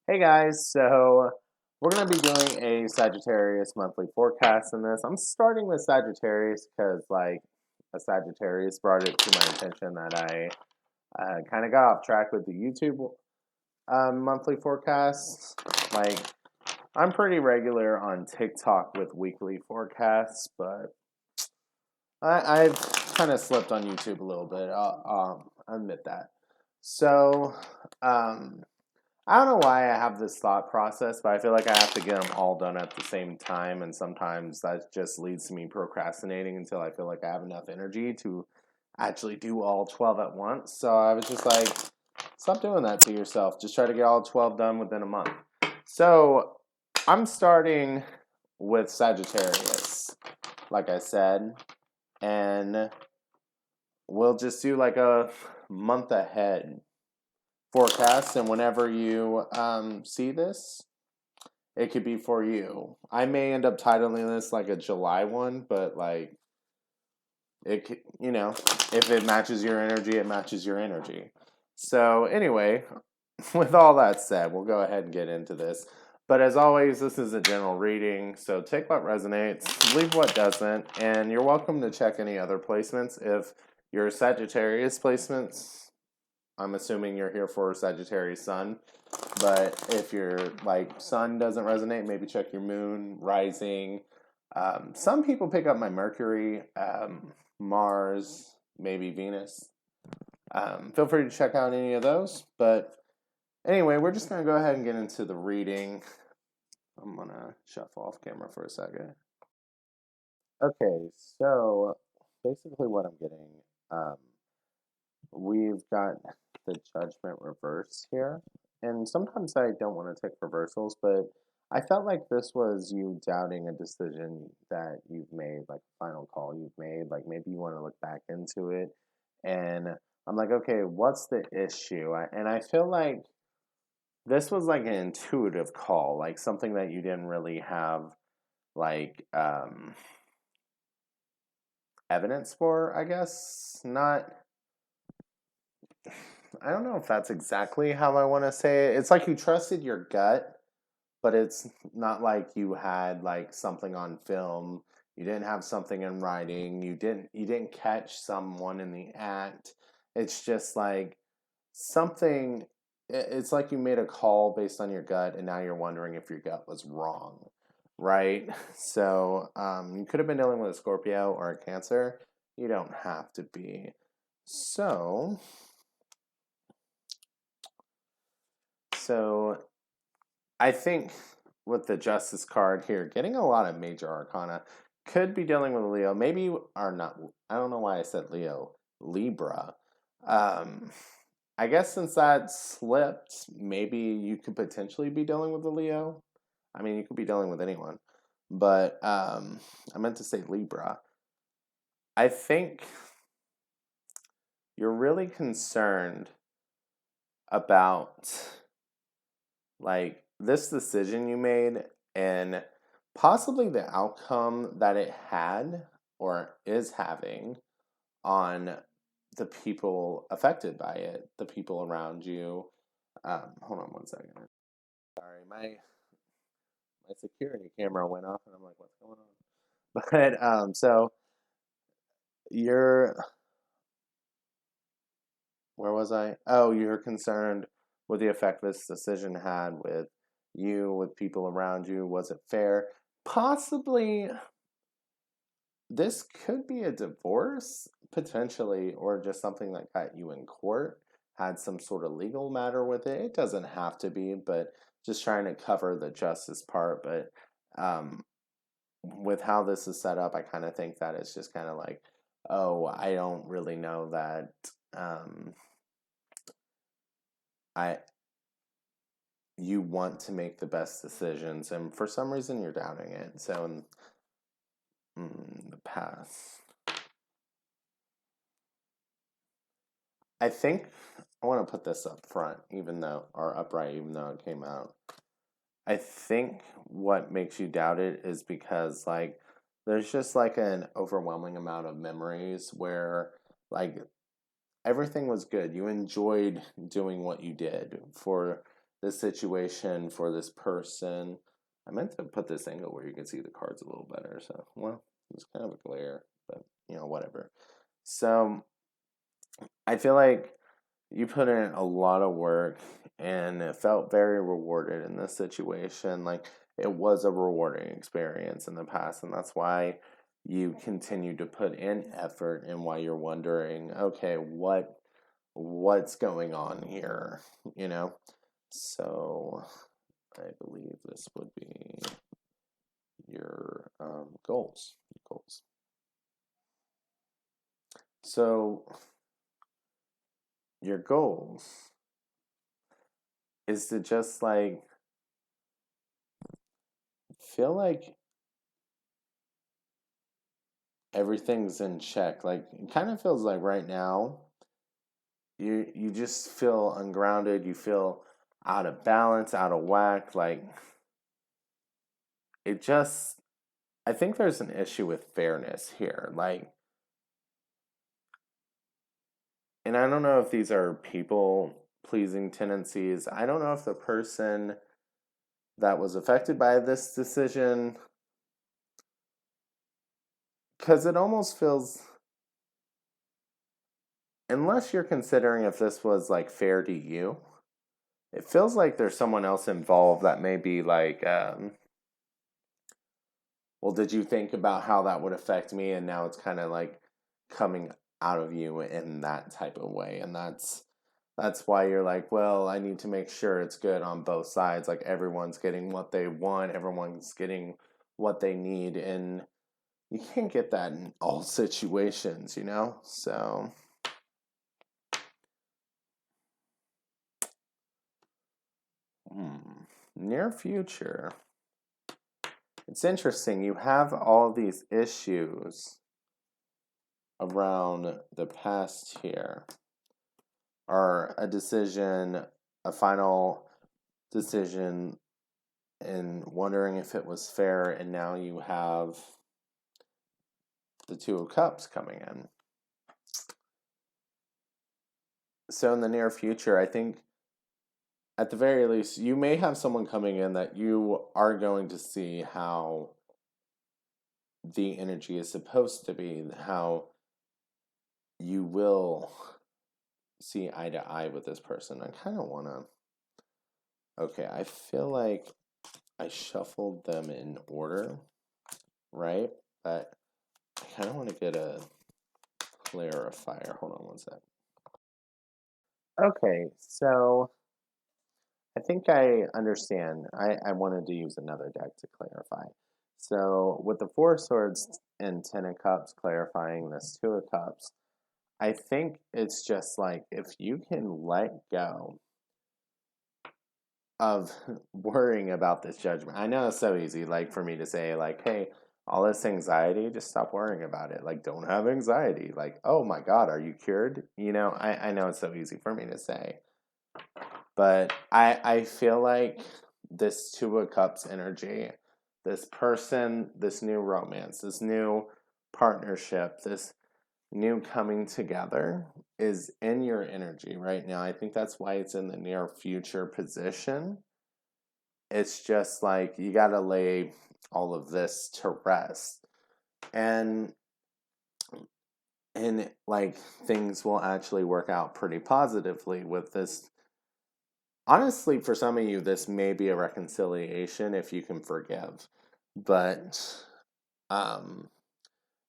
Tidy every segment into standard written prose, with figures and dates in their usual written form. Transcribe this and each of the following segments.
Hey guys, so we're going to be doing a Sagittarius monthly forecast in this. I'm starting with Sagittarius because, like, a Sagittarius brought it to my attention that I kind of got off track with the YouTube monthly forecasts. Like, I'm pretty regular on TikTok with weekly forecasts, but I've kind of slipped on YouTube a little bit. I'll admit that. So, um, I don't know why I have this thought process, but I feel like I have to get them all done at the same time, and sometimes that just leads to me procrastinating until I feel like I have enough energy to actually do all 12 at once. So I was just like, stop doing that to yourself. Just try to get all 12 done within a month. So I'm starting with Sagittarius, like I said, and we'll just do like a month ahead forecast, and whenever you see this, it could be for you. I may end up titling this like a July one, but like it could, if it matches your energy, it matches your energy. So anyway, with all that said, we'll go ahead and get into this. But as always, this is a general reading, so take what resonates, leave what doesn't, and you're welcome to check any other placements. If your Sagittarius placements, I'm assuming you're here for Sagittarius Sun, but if your like Sun doesn't resonate, maybe check your Moon, Rising. Some people pick up my Mercury, Mars, maybe Venus. Feel free to check out any of those. But anyway, we're just gonna go ahead and get into the reading. I'm gonna shuffle off camera for a second. Okay, so basically what I'm getting, um, we've got the Judgment reverse here. And sometimes I don't want to take reversals, but I felt like this was you doubting a decision that you've made, like a final call you've made. Like maybe you want to look back into it. And I'm like, okay, what's the issue? And I feel like this was like an intuitive call, like something that you didn't really have like evidence for, I guess. Not, I don't know if that's exactly how I want to say it. It's like you trusted your gut, but it's not like you had like something on film. You didn't have something in writing. You didn't catch someone in the act. It's just like something. It's like you made a call based on your gut, and now you're wondering if your gut was wrong, right? So you could have been dealing with a Scorpio or a Cancer. You don't have to be. So, so I think with the Justice card here, getting a lot of major arcana could be dealing with Leo. Maybe or not. I don't know why I said Leo. Libra. Um, I guess since that slipped, maybe you could potentially be dealing with a Leo. I mean, you could be dealing with anyone, but I meant to say Libra. I think you're really concerned about like this decision you made and possibly the outcome that it had or is having on the people affected by it, the people around you. Hold on one second. Sorry, my security camera went off, and I'm like, what's going on? But so you're where was I? Oh, you're concerned with the effect this decision had with you, with people around you. Was it fair? Possibly, this could be a divorce, potentially, or just something that got you in court, had some sort of legal matter with it. It doesn't have to be, but just trying to cover the justice part. But um, with how this is set up, I kind of think that it's just kind of like, oh, I don't really know that. Um, I you want to make the best decisions, and for some reason you're doubting it. So in the past, I think I want to put this up front, even though, or upright, even though it came out. I think what makes you doubt it is because, like, there's just like an overwhelming amount of memories where, like, everything was good. You enjoyed doing what you did for this situation for this person. I meant to put this angle where you can see the cards a little better. So, well, it's kind of a glare, but whatever. So, I feel like you put in a lot of work and it felt very rewarded in this situation. Like it was a rewarding experience in the past, and that's why you continue to put in effort and why you're wondering, okay, what's going on here, you know? So I believe this would be your goals. Goals. So your goals is to just like feel like everything's in check. Like it kind of feels like right now you just feel ungrounded, you feel out of balance, out of whack. Like it just I think there's an issue with fairness here. Like, and I don't know if these are people pleasing tendencies. I don't know if the person that was affected by this decision, because it almost feels, unless you're considering if this was like fair to you, it feels like there's someone else involved that may be like, well, did you think about how that would affect me? And now it's kind of like coming out of you in that type of way. And that's why you're like, well, I need to make sure it's good on both sides. Like everyone's getting what they want, everyone's getting what they need. And you can't get that in all situations, So, near future. It's interesting. You have all these issues around the past here, or a decision, a final decision, and wondering if it was fair. And now you have the Two of Cups coming in. So in the near future, I think at the very least, you may have someone coming in that you are going to see how the energy is supposed to be, how you will see eye to eye with this person. I kind of want to. Okay, I feel like I shuffled them in order, right? But I kind of want to get a clarifier. Hold on one sec. Okay, so I think I understand. I wanted to use another deck to clarify. So with the Four of Swords and Ten of Cups clarifying this Two of Cups, I think it's just like if you can let go of worrying about this judgment. I know it's so easy, like for me to say, like, hey, all this anxiety, just stop worrying about it. Like, don't have anxiety. Like, oh my God, are you cured? I know it's so easy for me to say. But I feel like this Two of Cups energy, this person, this new romance, this new partnership, this new coming together is in your energy right now. I think that's why it's in the near future position. It's just like you got to lay all of this to rest. And like things will actually work out pretty positively with this. Honestly, for some of you, this may be a reconciliation if you can forgive. But um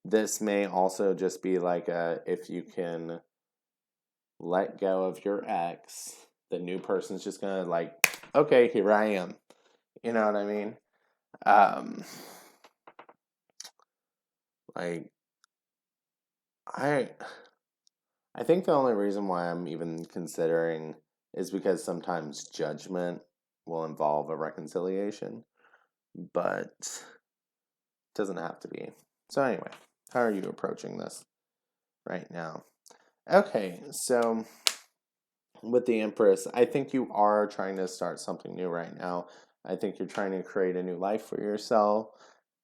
this may also just be like if you can let go of your ex, the new person's just gonna like, okay, here I am. You know what I mean? Um, like I I think the only reason why I'm even considering is because sometimes judgment will involve a reconciliation, but it doesn't have to be. So anyway, how are you approaching this right now? Okay, so with the Empress, I think you are trying to start something new right now. I think you're trying to create a new life for yourself.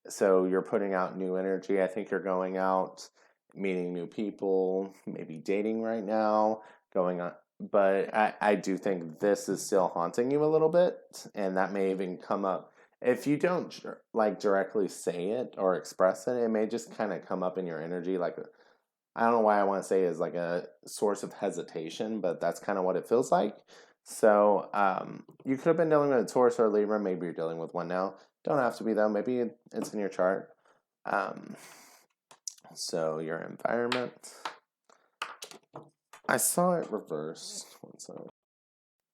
So you're putting out new energy. I think you're going out, meeting new people, maybe dating right now, going on but I do think this is still haunting you a little bit, and that may even come up if you don't like directly say it or express it. It may just kind of come up in your energy, like I don't know why I want to say is like a source of hesitation, but that's kind of what it feels like. So you could have been dealing with a Taurus or a Libra. Maybe you're dealing with one now. Don't have to be though. Maybe it's in your chart. Um, so your environment. I saw it reversed.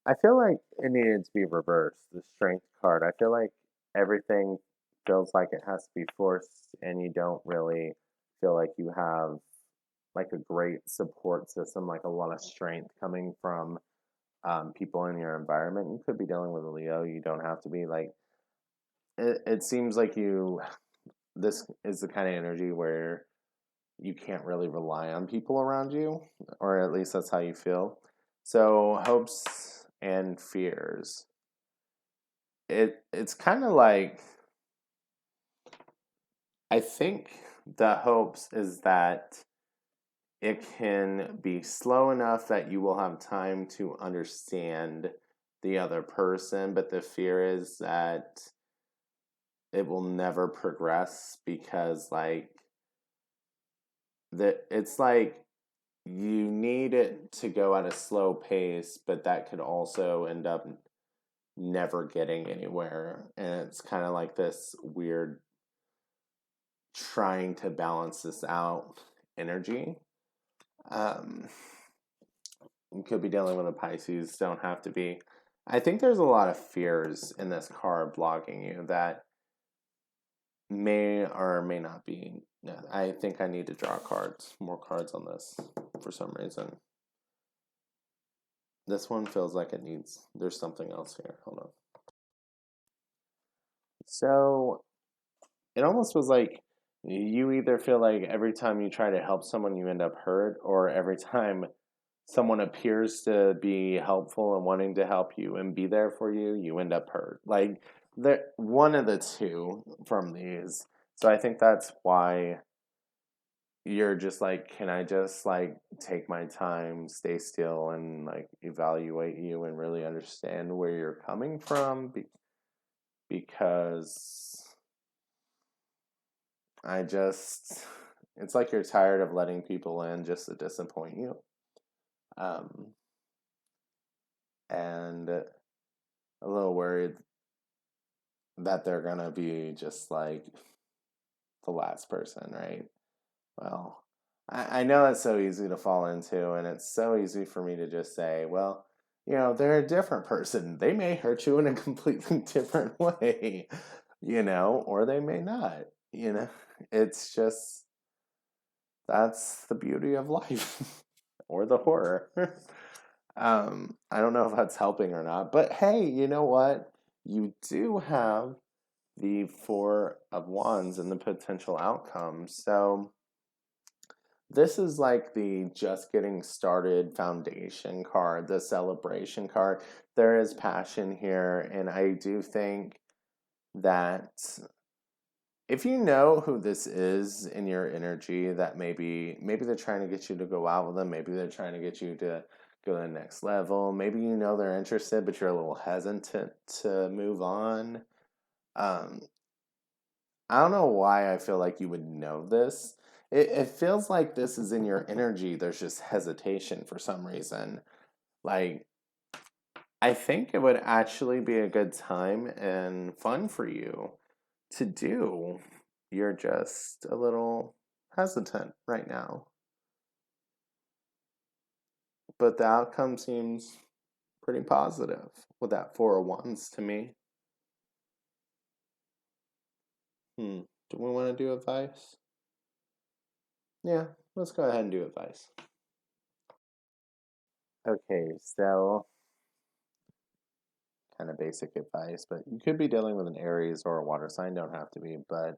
I feel like it needed to be reversed. The strength card. I feel like everything feels like it has to be forced, and you don't really feel like you have like a great support system, like a lot of strength coming from people in your environment. You could be dealing with a Leo. You don't have to be like. It seems like you. This is the kind of energy where you can't really rely on people around you, or at least that's how you feel. So hopes and fears. It's kind of like I think the hopes is that it can be slow enough that you will have time to understand the other person, but the fear is that it will never progress because like it's like you need it to go at a slow pace, but that could also end up never getting anywhere. And it's kind of like this weird trying to balance this out energy. Um, you could be dealing with a Pisces, don't have to be. I think there's a lot of fears in this card blocking you that may or may not be. Yeah, I think I need to draw cards, more cards on this for some reason. This one feels like it needs, there's something else here. Hold on. So it almost was like you either feel like every time you try to help someone, you end up hurt, or every time someone appears to be helpful and wanting to help you and be there for you, you end up hurt. Like one of the two from these. So I think that's why you're just like, can I just like take my time, stay still, and like evaluate you and really understand where you're coming from? Because I just, it's like you're tired of letting people in just to disappoint you. Um, and a little worried that they're gonna be just like the last person, right? Well, I know it's so easy to fall into, and it's so easy for me to just say, well, they're a different person. They may hurt you in a completely different way, or they may not, It's just, that's the beauty of life or the horror. I don't know if that's helping or not, but hey, you know what? You do have the Four of Wands and the potential outcomes. So this is like the just getting started foundation card, the celebration card. There is passion here, and I do think that if you know who this is in your energy, that maybe they're trying to get you to go out with them, maybe they're trying to get you to go to the next level, maybe they're interested, but you're a little hesitant to move on. Um, I don't know why I feel like you would know this. It feels like this is in your energy. There's just hesitation for some reason. Like, I think it would actually be a good time and fun for you to do. You're just a little hesitant right now. But the outcome seems pretty positive with that Four of Wands to me. Do we want to do advice? Yeah, let's go ahead and do advice. Okay, so kind of basic advice, but you could be dealing with an Aries or a water sign, don't have to be, but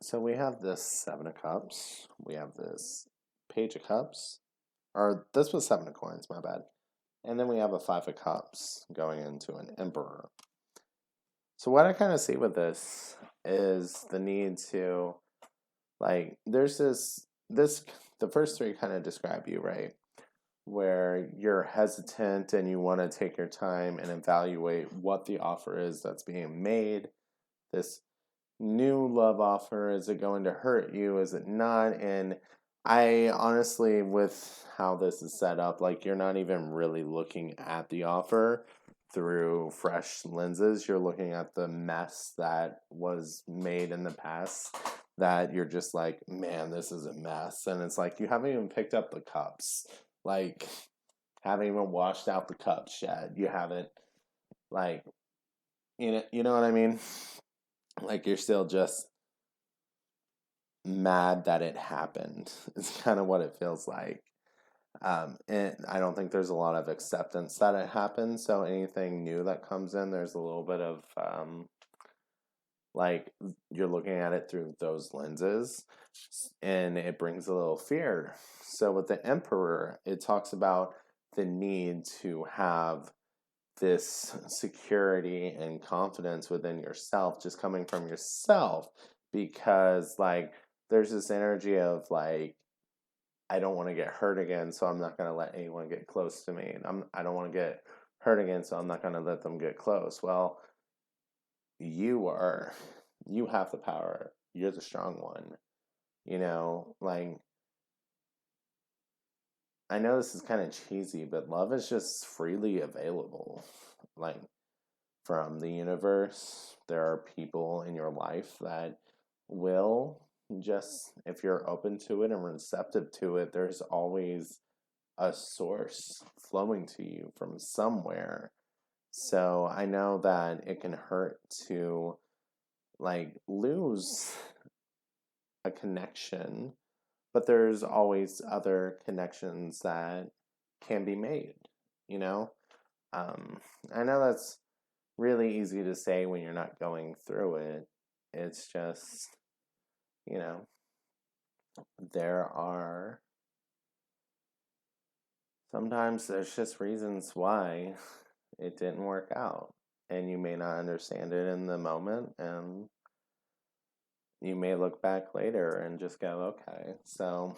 so we have this Seven of Cups, we have this Page of Cups, or this was Seven of Coins, my bad. And then we have a Five of Cups going into an Emperor. So what I kind of see with this is the need to, like, there's the first three kind of describe you, right? where you're hesitant and you want to take your time and evaluate what the offer is that's being made. This new love offer, is it going to hurt you? Is it not? And I honestly, with how this is set up, like you're not even really looking at the offer through fresh lenses. You're looking at the mess that was made in the past, that you're just like, man, this is a mess. And it's like you haven't even picked up the cups. Like, haven't even washed out the cups yet. You haven't, like, you know what I mean? Like you're still just mad that it happened. It's kind of what it feels like. And I don't think there's a lot of acceptance that it happened. So anything new that comes in, there's a little bit of like you're looking at it through those lenses, and it brings a little fear. So with the Emperor, it talks about the need to have this security and confidence within yourself, just coming from yourself, because like there's this energy of like, I don't want to get hurt again, so I'm not going to let anyone get close to me. I don't want to get hurt again, so I'm not going to let them get close. Well, you are, you have the power. You're the strong one. You know, like, I know this is kind of cheesy, but love is just freely available. Like, from the universe, there are people in your life that will just, if you're open to it and receptive to it, there's always a source flowing to you from somewhere. So I know that it can hurt to like lose a connection, but there's always other connections that can be made, you know? Um, I know that's really easy to say when you're not going through it. It's just, you know, there are sometimes there's just reasons why it didn't work out. And you may not understand it in the moment, and you may look back later and just go, okay, so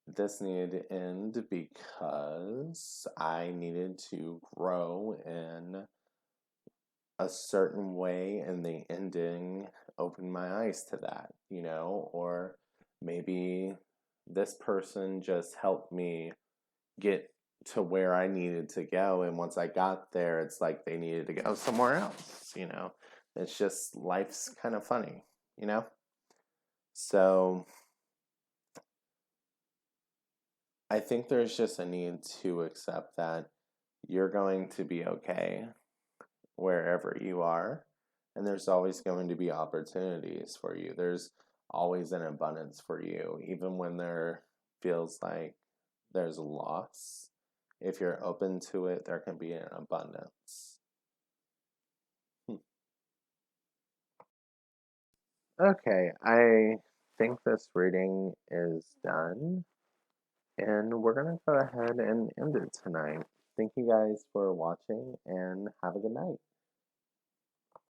this needed to end because I needed to grow in a certain way, and the ending opened my eyes to that, you know, or maybe this person just helped me get to where I needed to go. And once I got there, it's like they needed to go somewhere else, you know. It's just life's kind of funny, you know. So I think there's just a need to accept that you're going to be okay wherever you are, and there's always going to be opportunities for you. There's always an abundance for you, even when there feels like there's a loss. If you're open to it, there can be an abundance. Okay, I think this reading is done, and we're gonna go ahead and end it tonight. Thank you guys for watching, and have a good night.